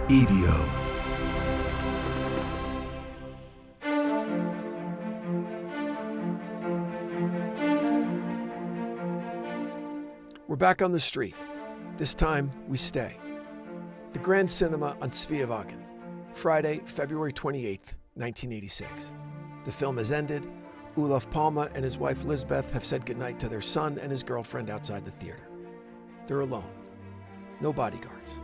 EVO. We're back on the street. This time, we stay. The Grand Cinema on Sveavägen, Friday, February 28th, 1986. The film has ended. Olof Palme and his wife Lisbeth have said goodnight to their son and his girlfriend outside the theater. They're alone. No bodyguards.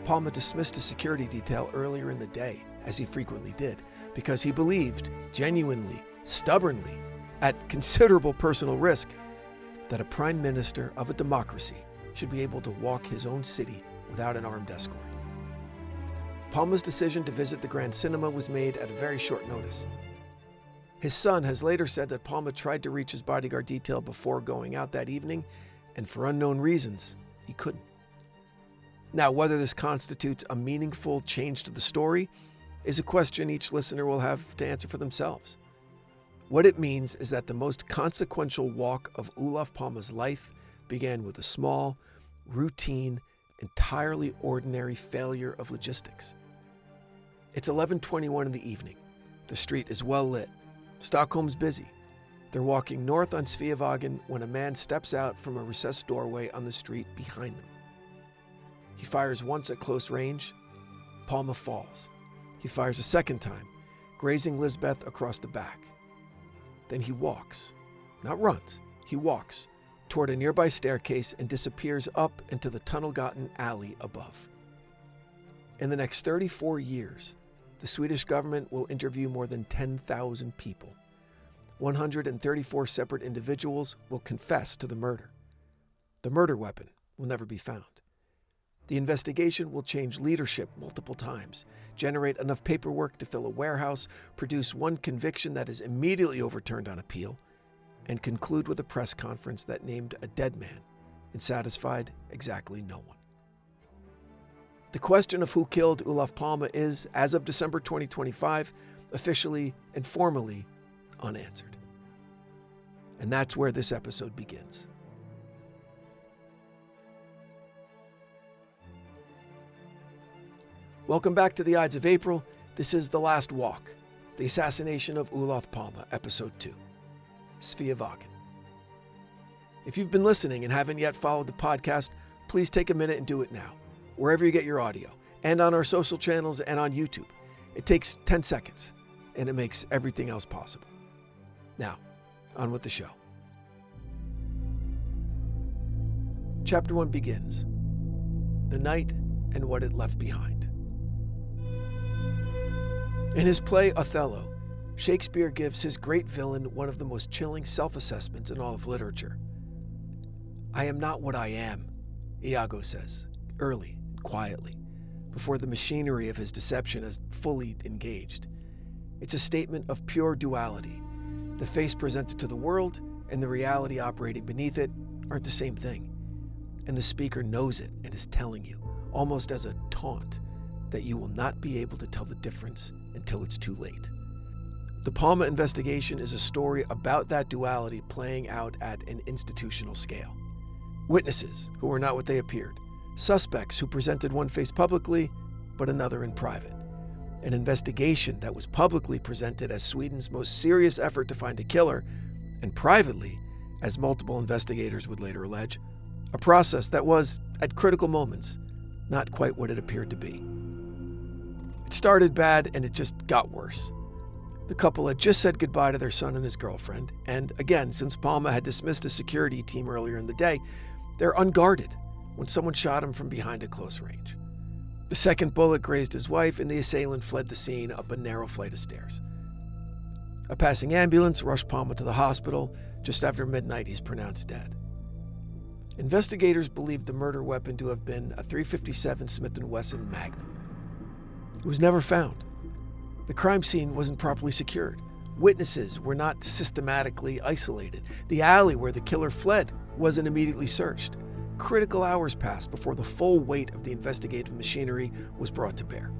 Palme dismissed a security detail earlier in the day, as he frequently did, because he believed, genuinely, stubbornly, at considerable personal risk, that a prime minister of a democracy should be able to walk his own city without an armed escort. Palme's decision to visit the Grand Cinema was made at a very short notice. His son has later said that Palme tried to reach his bodyguard detail before going out that evening, and for unknown reasons, he couldn't. Now, whether this constitutes a meaningful change to the story is a question each listener will have to answer for themselves. What it means is that the most consequential walk of Olof Palme's life began with a small, routine, entirely ordinary failure of logistics. It's 11:21 in the evening. The street is well lit. Stockholm's busy. They're walking north on Sveavägen when a man steps out from a recessed doorway on the street behind them. He fires once at close range. Palme falls. He fires a second time, grazing Lisbeth across the back. Then he walks, not runs, he walks toward a nearby staircase and disappears up into the tunnel-gotten alley above. In the next 34 years, the Swedish government will interview more than 10,000 people. 134 separate individuals will confess to the murder. The murder weapon will never be found. The investigation will change leadership multiple times, generate enough paperwork to fill a warehouse, produce one conviction that is immediately overturned on appeal, and conclude with a press conference that named a dead man and satisfied exactly no one. The question of who killed Olof Palme is, as of December 2025, officially and formally unanswered. And that's where this episode begins. Welcome back to the Ides of April. This is The Last Walk, the assassination of Olof Palme, Episode 2, Sveavägen. If you've been listening and haven't yet followed the podcast, please take a minute and do it now, wherever you get your audio, and on our social channels and on YouTube. It takes 10 seconds, and it makes everything else possible. Now, on with the show. Chapter 1 begins. The night and what it left behind. In his play Othello, Shakespeare gives his great villain one of the most chilling self-assessments in all of literature. "I am not what I am," Iago says, early and quietly, before the machinery of his deception is fully engaged. It's a statement of pure duality. The face presented to the world and the reality operating beneath it aren't the same thing. And the speaker knows it and is telling you, almost as a taunt, that you will not be able to tell the difference until it's too late. The Palme investigation is a story about that duality playing out at an institutional scale. Witnesses who were not what they appeared. Suspects who presented one face publicly, but another in private. An investigation that was publicly presented as Sweden's most serious effort to find a killer, and privately, as multiple investigators would later allege, a process that was, at critical moments, not quite what it appeared to be. It started bad and it just got worse. The couple had just said goodbye to their son and his girlfriend, and again, since Palme had dismissed a security team earlier in the day, they're unguarded when someone shot him from behind at close range. The second bullet grazed his wife, and the assailant fled the scene up a narrow flight of stairs. A passing ambulance rushed Palme to the hospital. Just after midnight, he's pronounced dead. Investigators believed the murder weapon to have been a .357 Smith & Wesson Magnum. It was never found. The crime scene wasn't properly secured. Witnesses were not systematically isolated. The alley where the killer fled wasn't immediately searched. Critical hours passed before the full weight of the investigative machinery was brought to bear.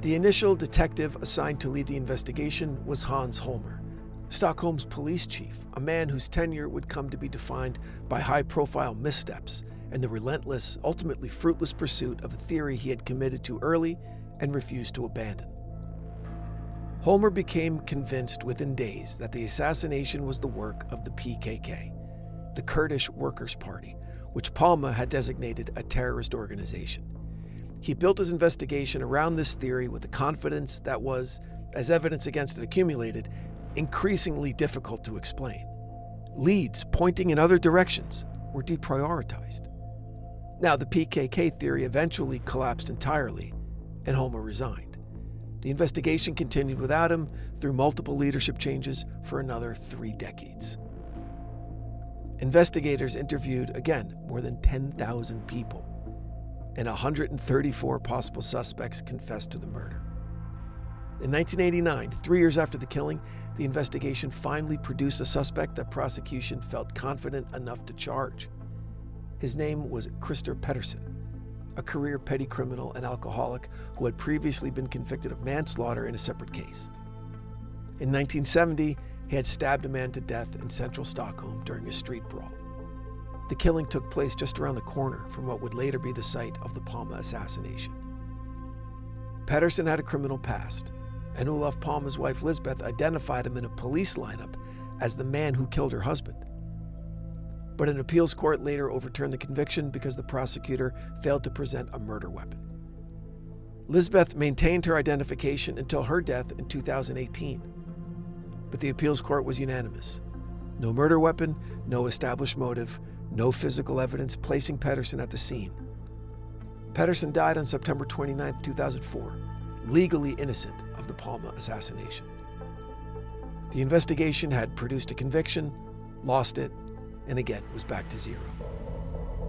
The initial detective assigned to lead the investigation was Hans Holmer, Stockholm's police chief, a man whose tenure would come to be defined by high-profile missteps and the relentless, ultimately fruitless pursuit of a theory he had committed to early and refused to abandon. Holmer became convinced within days that the assassination was the work of the PKK, the Kurdish Workers' Party, which Palme had designated a terrorist organization. He built his investigation around this theory with a confidence that was, as evidence against it accumulated, increasingly difficult to explain. Leads pointing in other directions were deprioritized. Now, the PKK theory eventually collapsed entirely, and Holmer resigned. The investigation continued without him through multiple leadership changes for another 3 decades. Investigators interviewed, again, more than 10,000 people, and 134 possible suspects confessed to the murder. In 1989, 3 years after the killing, the investigation finally produced a suspect that prosecution felt confident enough to charge. His name was Christer Pettersson, a career petty criminal and alcoholic who had previously been convicted of manslaughter in a separate case. In 1970, he had stabbed a man to death in central Stockholm during a street brawl. The killing took place just around the corner from what would later be the site of the Palme assassination. Pettersson had a criminal past, and Olof Palme's wife Lisbeth identified him in a police lineup as the man who killed her husband. But an appeals court later overturned the conviction because the prosecutor failed to present a murder weapon. Lisbeth maintained her identification until her death in 2018. But the appeals court was unanimous. No murder weapon, no established motive, no physical evidence placing Pettersson at the scene. Pettersson died on September 29, 2004, legally innocent of the Palme assassination. The investigation had produced a conviction, lost it, and again was back to zero.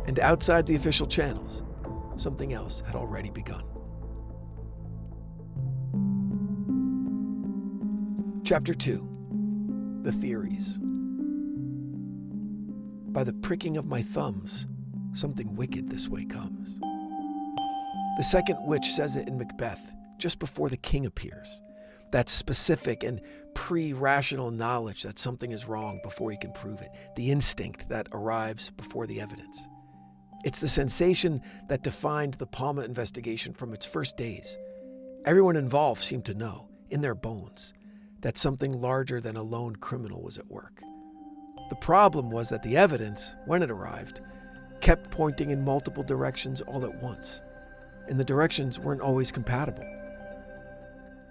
And outside the official channels, something else had already begun. Chapter 2. The Theories. By the pricking of my thumbs, something wicked this way comes. The second witch says it in Macbeth, just before the king appears. That specific and pre-rational knowledge that something is wrong before he can prove it. The instinct that arrives before the evidence. It's the sensation that defined the Palme investigation from its first days. Everyone involved seemed to know, in their bones, that something larger than a lone criminal was at work. The problem was that the evidence, when it arrived, kept pointing in multiple directions all at once, and the directions weren't always compatible.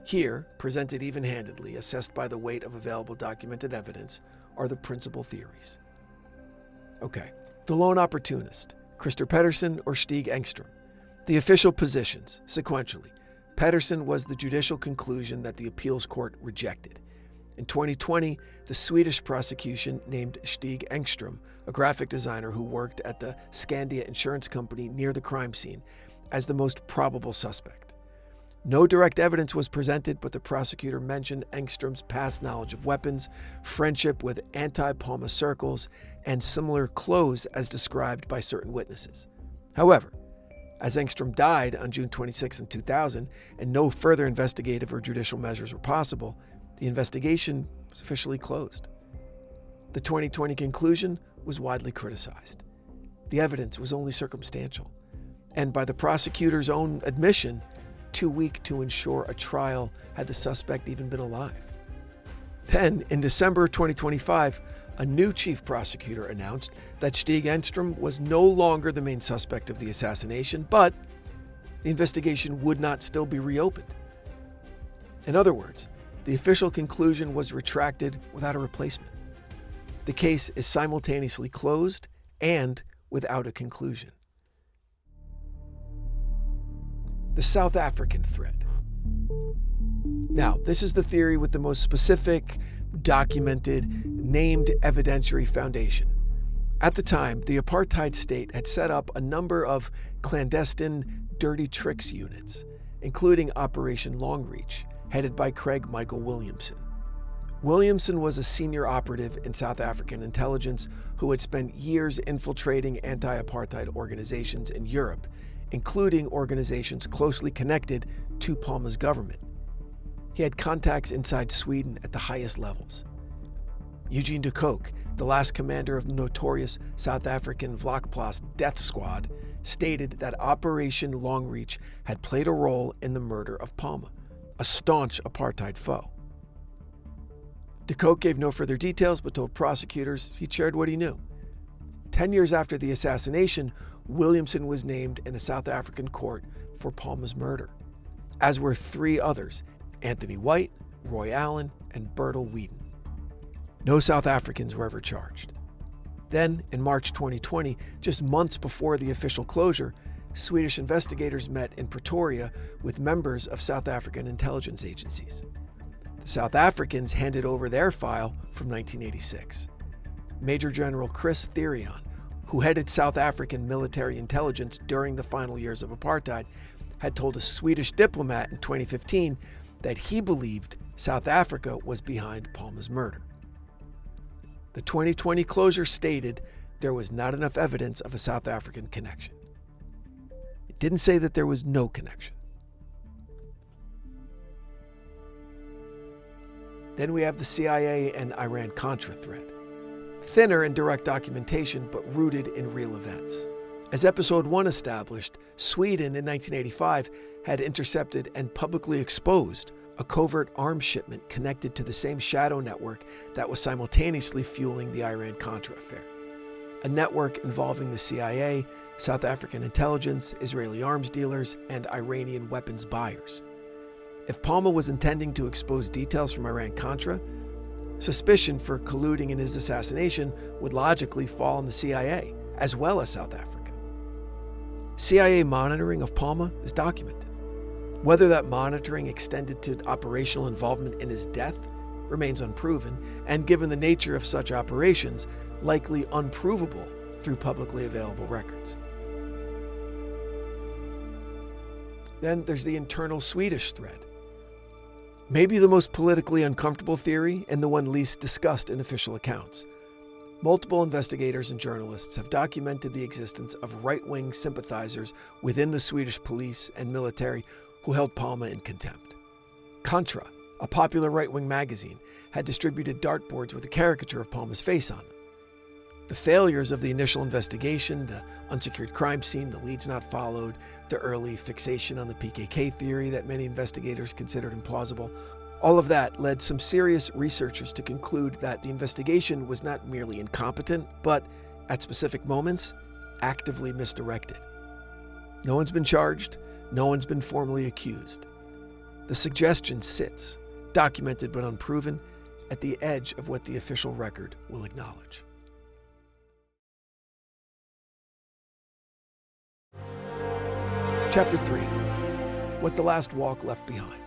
Here, presented even-handedly, assessed by the weight of available documented evidence, are the principal theories. Okay, the lone opportunist, Christer Pettersson or Stig Engström. The official positions, sequentially. Pettersson was the judicial conclusion that the appeals court rejected. In 2020, the Swedish prosecution named Stig Engström, a graphic designer who worked at the Skandia insurance company near the crime scene, as the most probable suspect. No direct evidence was presented, but the prosecutor mentioned Engström's past knowledge of weapons, friendship with anti-Palme circles, and similar clothes as described by certain witnesses. However, as Engström died on June 26, 2000, and no further investigative or judicial measures were possible, the investigation was officially closed. The 2020 conclusion was widely criticized. The evidence was only circumstantial, and by the prosecutor's own admission, too weak to ensure a trial had the suspect even been alive. Then, in December 2025, a new chief prosecutor announced that Stig Engström was no longer the main suspect of the assassination, but the investigation would not still be reopened. In other words, the official conclusion was retracted without a replacement. The case is simultaneously closed and without a conclusion. The South African thread. Now, this is the theory with the most specific, documented, named evidentiary foundation. At the time, the apartheid state had set up a number of clandestine dirty tricks units, including Operation Longreach, headed by Craig Michael Williamson. Williamson was a senior operative in South African intelligence who had spent years infiltrating anti-apartheid organizations in Europe, including organizations closely connected to Palme's government. He had contacts inside Sweden at the highest levels. Eugene de Kock, the last commander of the notorious South African Vlakplaas death squad, stated that Operation Longreach had played a role in the murder of Palme, a staunch apartheid foe. De Kock gave no further details but told prosecutors he shared what he knew. 10 years after the assassination, Williamson was named in a South African court for Palme's murder, as were 3 others, Anthony White, Roy Allen, and Bertil Whedon. No South Africans were ever charged. Then, in March 2020, just months before the official closure, Swedish investigators met in Pretoria with members of South African intelligence agencies. The South Africans handed over their file from 1986. Major General Chris Therion, who headed South African military intelligence during the final years of apartheid, had told a Swedish diplomat in 2015 that he believed South Africa was behind Palme's murder. The 2020 closure stated there was not enough evidence of a South African connection. It didn't say that there was no connection. Then we have the CIA and Iran-Contra thread. Thinner in direct documentation, but rooted in real events. As Episode 1 established, Sweden in 1985 had intercepted and publicly exposed a covert arms shipment connected to the same shadow network that was simultaneously fueling the Iran-Contra affair. A network involving the CIA, South African intelligence, Israeli arms dealers, and Iranian weapons buyers. If Palme was intending to expose details from Iran-Contra, suspicion for colluding in his assassination would logically fall on the CIA, as well as South Africa. CIA monitoring of Palme is documented. Whether that monitoring extended to operational involvement in his death remains unproven, and given the nature of such operations, likely unprovable through publicly available records. Then there's the internal Swedish thread. Maybe the most politically uncomfortable theory and the one least discussed in official accounts. Multiple investigators and journalists have documented the existence of right-wing sympathizers within the Swedish police and military who held Palme in contempt. Contra, a popular right-wing magazine, had distributed dartboards with a caricature of Palme's face on them. The failures of the initial investigation, the unsecured crime scene, the leads not followed, the early fixation on the PKK theory that many investigators considered implausible, all of that led some serious researchers to conclude that the investigation was not merely incompetent, but, at specific moments, actively misdirected. No one's been charged. No one's been formally accused. The suggestion sits, documented but unproven, at the edge of what the official record will acknowledge. Chapter 3. What the Last Walk Left Behind.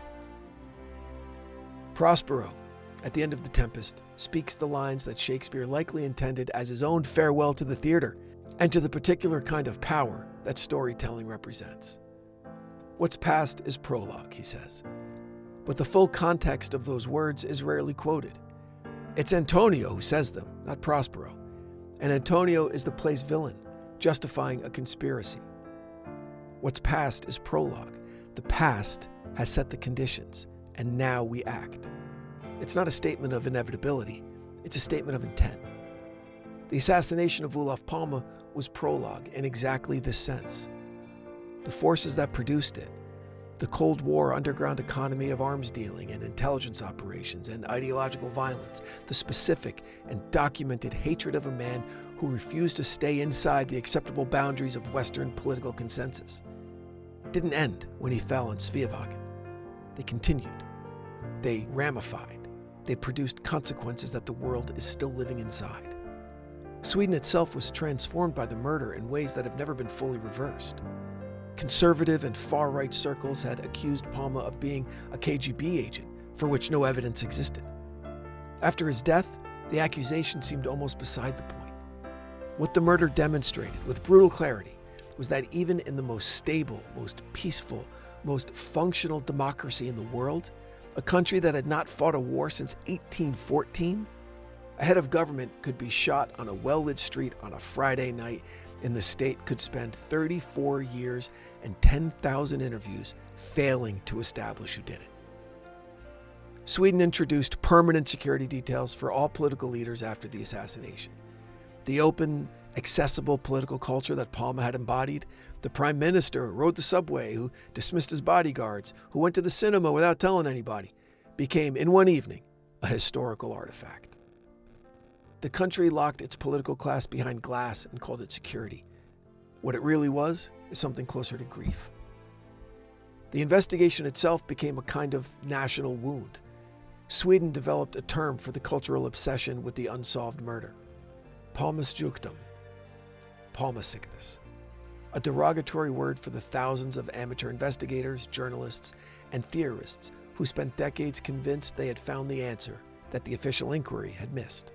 Prospero, at the end of The Tempest, speaks the lines that Shakespeare likely intended as his own farewell to the theater and to the particular kind of power that storytelling represents. What's past is prologue, he says. But the full context of those words is rarely quoted. It's Antonio who says them, not Prospero. And Antonio is the play's villain, justifying a conspiracy. What's past is prologue. The past has set the conditions, and now we act. It's not a statement of inevitability. It's a statement of intent. The assassination of Olof Palme was prologue in exactly this sense. The forces that produced it, the Cold War underground economy of arms dealing and intelligence operations and ideological violence, the specific and documented hatred of a man who refused to stay inside the acceptable boundaries of Western political consensus, didn't end when he fell on Sveavägen. They continued. They ramified. They produced consequences that the world is still living inside. Sweden itself was transformed by the murder in ways that have never been fully reversed. Conservative and far-right circles had accused Palme of being a KGB agent, for which no evidence existed. After his death, the accusation seemed almost beside the point. What the murder demonstrated with brutal clarity was that even in the most stable, most peaceful, most functional democracy in the world, a country that had not fought a war since 1814, a head of government could be shot on a well-lit street on a Friday night, and the state could spend 34 years and 10,000 interviews failing to establish who did it. Sweden introduced permanent security details for all political leaders after the assassination. The open, accessible political culture that Palme had embodied, the prime minister who rode the subway, who dismissed his bodyguards, who went to the cinema without telling anybody, became, in one evening, a historical artifact. The country locked its political class behind glass and called it security. What it really was is something closer to grief. The investigation itself became a kind of national wound. Sweden developed a term for the cultural obsession with the unsolved murder: Palmesjukdom, Palme sickness, a derogatory word for the thousands of amateur investigators, journalists, and theorists who spent decades convinced they had found the answer that the official inquiry had missed.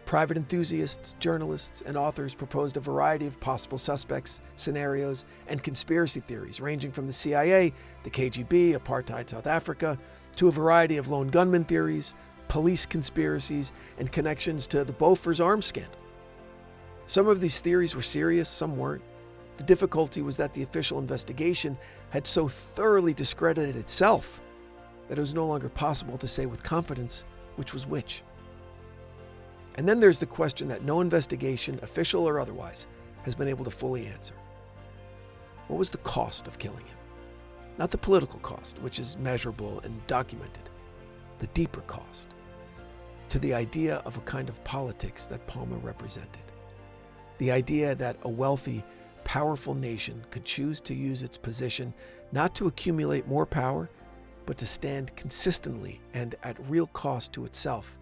Private enthusiasts, journalists, and authors proposed a variety of possible suspects, scenarios, and conspiracy theories ranging from the CIA, the KGB, apartheid South Africa, to a variety of lone gunman theories, police conspiracies, and connections to the Bofors arms scandal. Some of these theories were serious, some weren't. The difficulty was that the official investigation had so thoroughly discredited itself that it was no longer possible to say with confidence which was which. And then there's the question that no investigation, official or otherwise, has been able to fully answer. What was the cost of killing him? Not the political cost, which is measurable and documented. The deeper cost, to the idea of a kind of politics that Palme represented. The idea that a wealthy, powerful nation could choose to use its position not to accumulate more power, but to stand consistently and at real cost to itself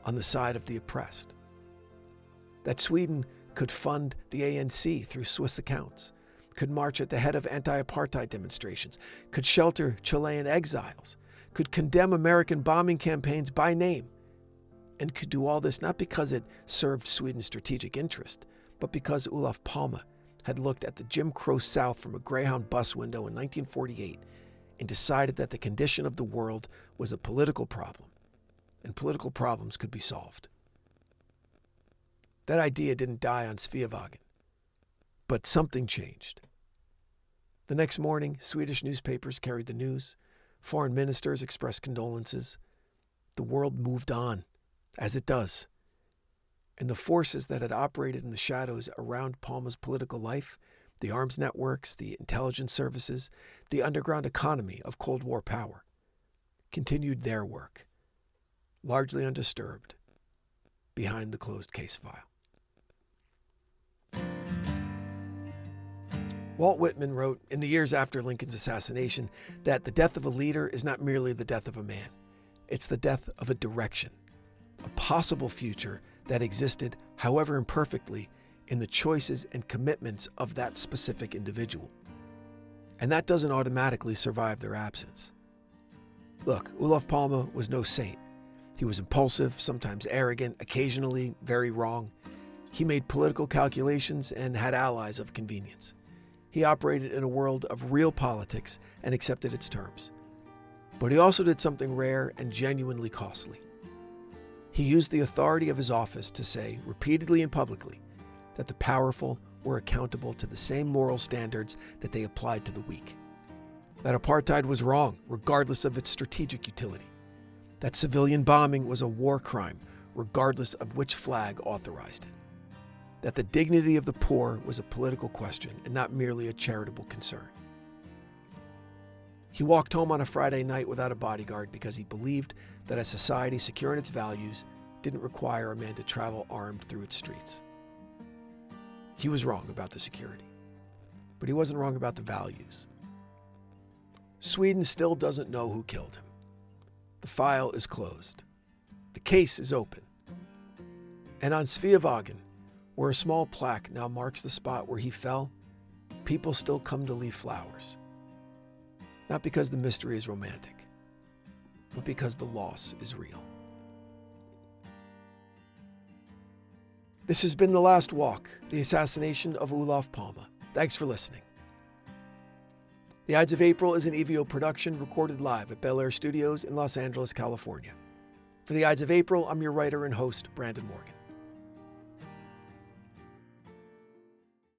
on the side of the oppressed. That Sweden could fund the ANC through Swiss accounts, could march at the head of anti-apartheid demonstrations, could shelter Chilean exiles, could condemn American bombing campaigns by name, and could do all this not because it served Sweden's strategic interest, but because Olof Palme had looked at the Jim Crow South from a Greyhound bus window in 1948 and decided that the condition of the world was a political problem, and political problems could be solved. That idea didn't die on Sveavägen, but something changed. The next morning, Swedish newspapers carried the news. Foreign ministers expressed condolences. The world moved on, as it does. And the forces that had operated in the shadows around Palme's political life, the arms networks, the intelligence services, the underground economy of Cold War power, continued their work, largely undisturbed, behind the closed case file. Walt Whitman wrote in the years after Lincoln's assassination that the death of a leader is not merely the death of a man. It's the death of a direction, a possible future that existed, however imperfectly, in the choices and commitments of that specific individual. And that doesn't automatically survive their absence. Look, Olof Palme was no saint. He was impulsive, sometimes arrogant, occasionally very wrong. He made political calculations and had allies of convenience. He operated in a world of real politics and accepted its terms. But he also did something rare and genuinely costly. He used the authority of his office to say, repeatedly and publicly, that the powerful were accountable to the same moral standards that they applied to the weak. That apartheid was wrong, regardless of its strategic utility. That civilian bombing was a war crime, regardless of which flag authorized it. That the dignity of the poor was a political question and not merely a charitable concern. He walked home on a Friday night without a bodyguard because he believed that a society secure in its values didn't require a man to travel armed through its streets. He was wrong about the security, but he wasn't wrong about the values. Sweden still doesn't know who killed him. The file is closed. The case is open. And on Sveavägen, where a small plaque now marks the spot where he fell, people still come to leave flowers. Not because the mystery is romantic, but because the loss is real. This has been The Last Walk, the assassination of Olof Palme. Thanks for listening. The Ides of April is an EVO production recorded live at Bel Air Studios in Los Angeles, California. For the Ides of April, I'm your writer and host, Brandon Morgan.